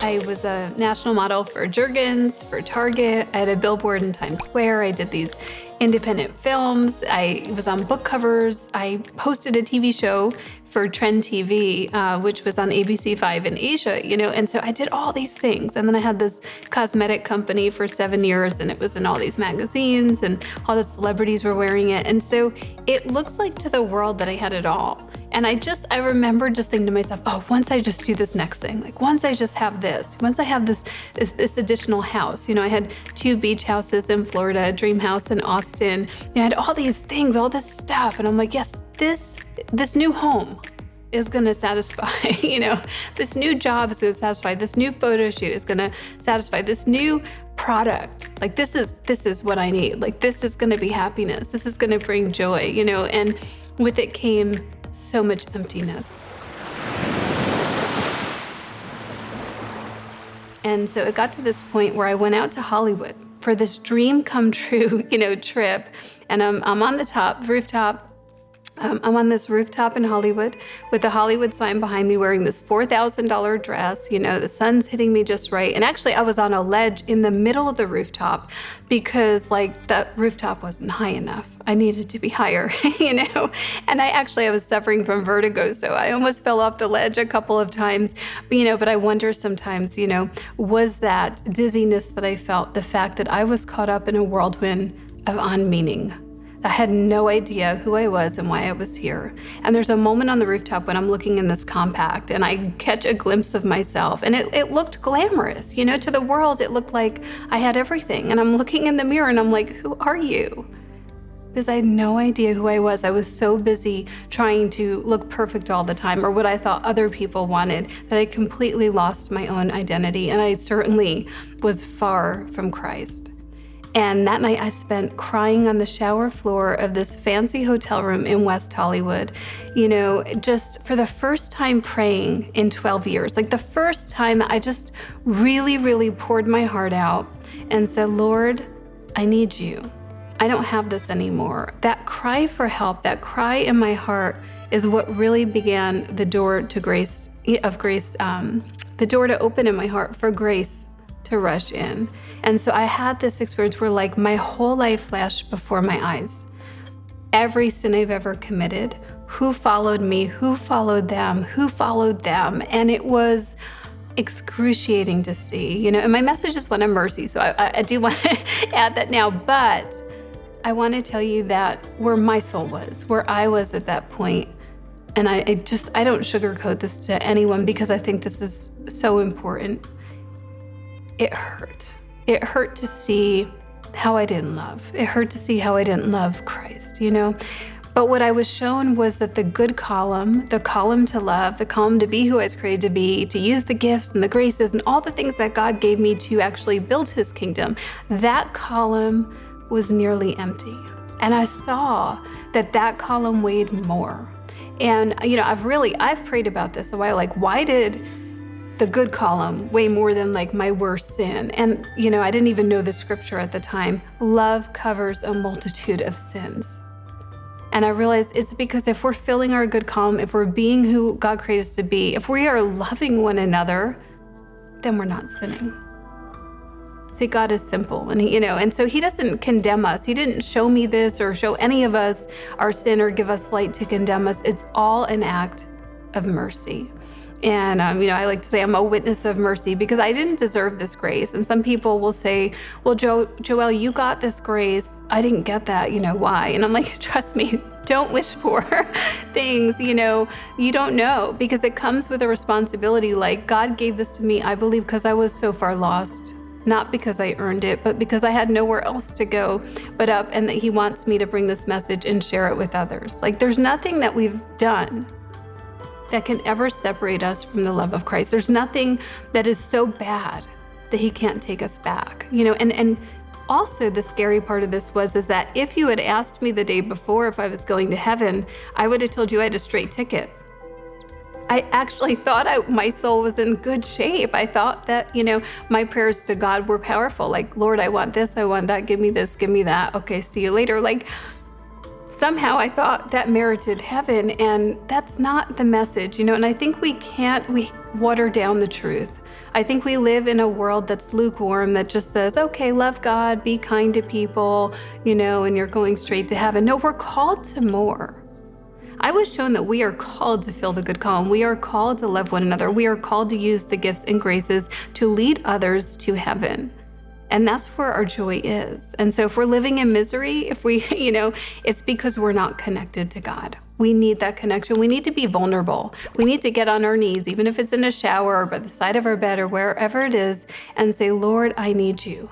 I was a national model for Jergens, for Target. I had a billboard in Times Square. I did these independent films. I was on book covers. I hosted a TV show for Trend TV, which was on ABC5 in Asia, and so I did all these things. And then I had this cosmetic company for 7 years, and it was in all these magazines, and all the celebrities were wearing it. And so it looks like to the world that I had it all. And I remember just thinking to myself, oh, once I just do this next thing, like once I just have this, once I have this additional house, I had 2 beach houses in Florida, a dream house in Austin. I had all these things, all this stuff. And I'm like, yes, this new home is gonna satisfy, this new job is gonna satisfy, this new photo shoot is gonna satisfy, this new product, like this is what I need. Like this is gonna be happiness. This is gonna bring joy, and with it came so much emptiness. And so it got to this point where I went out to Hollywood for this dream come true, trip. And I'm on the rooftop. I'm on this rooftop in Hollywood with the Hollywood sign behind me, wearing this $4,000 dress. The sun's hitting me just right. And actually I was on a ledge in the middle of the rooftop because that rooftop wasn't high enough. I needed to be higher, and I was suffering from vertigo. So I almost fell off the ledge a couple of times, but I wonder sometimes, was that dizziness that I felt the fact that I was caught up in a whirlwind of unmeaning? I had no idea who I was and why I was here. And there's a moment on the rooftop when I'm looking in this compact and I catch a glimpse of myself, and it looked glamorous. To the world, it looked like I had everything. And I'm looking in the mirror and I'm like, who are you? Because I had no idea who I was. I was so busy trying to look perfect all the time, or what I thought other people wanted, that I completely lost my own identity. And I certainly was far from Christ. And that night I spent crying on the shower floor of this fancy hotel room in West Hollywood, just for the first time praying in 12 years. Like the first time I just really, really poured my heart out and said, Lord, I need you. I don't have this anymore. That cry for help, that cry in my heart is what really began the door to the door to open in my heart for grace to rush in. And so I had this experience where my whole life flashed before my eyes. Every sin I've ever committed, who followed me, who followed them, and it was excruciating to see, and my message is one of mercy. So I do want to add that now, but I want to tell you that where my soul was, where I was at that point, and I don't sugarcoat this to anyone because I think this is so important. It hurt. It hurt to see how I didn't love. It hurt to see how I didn't love Christ, But what I was shown was that the good column, the column to love, the column to be who I was created to be, to use the gifts and the graces and all the things that God gave me to actually build his kingdom, that column was nearly empty. And I saw that column weighed more. And, I've prayed about this a while, why did the good column weigh more than my worst sin? And, I didn't even know the scripture at the time. Love covers a multitude of sins. And I realized it's because if we're filling our good column, if we're being who God created us to be, if we are loving one another, then we're not sinning. See, God is simple, and and so he doesn't condemn us. He didn't show me this or show any of us our sin or give us light to condemn us. It's all an act of mercy. And, I like to say I'm a witness of mercy because I didn't deserve this grace. And some people will say, well, Joelle, you got this grace. I didn't get that, why? And I'm like, trust me, don't wish for things, you don't know, because it comes with a responsibility. God gave this to me, I believe, because I was so far lost, not because I earned it, but because I had nowhere else to go but up, and that he wants me to bring this message and share it with others. There's nothing that we've done that can ever separate us from the love of Christ. There's nothing that is so bad that he can't take us back, and also the scary part of this is that if you had asked me the day before if I was going to heaven, I would have told you I had a straight ticket. I actually thought my soul was in good shape. I thought that, my prayers to God were powerful. Lord, I want this, I want that, give me this, give me that. Okay, see you later. Somehow I thought that merited heaven, and that's not the message, and I think we water down the truth I think we live in a world that's lukewarm, that just says, okay, love God, be kind to people, and you're going straight to heaven. No, we're called to more. I was shown that we are called to fill the good calling. We are called to love one another. We are called to use the gifts and graces to lead others to heaven. And that's where our joy is. And so if we're living in misery, it's because we're not connected to God. We need that connection. We need to be vulnerable. We need to get on our knees, even if it's in a shower or by the side of our bed or wherever it is, and say, Lord, I need you.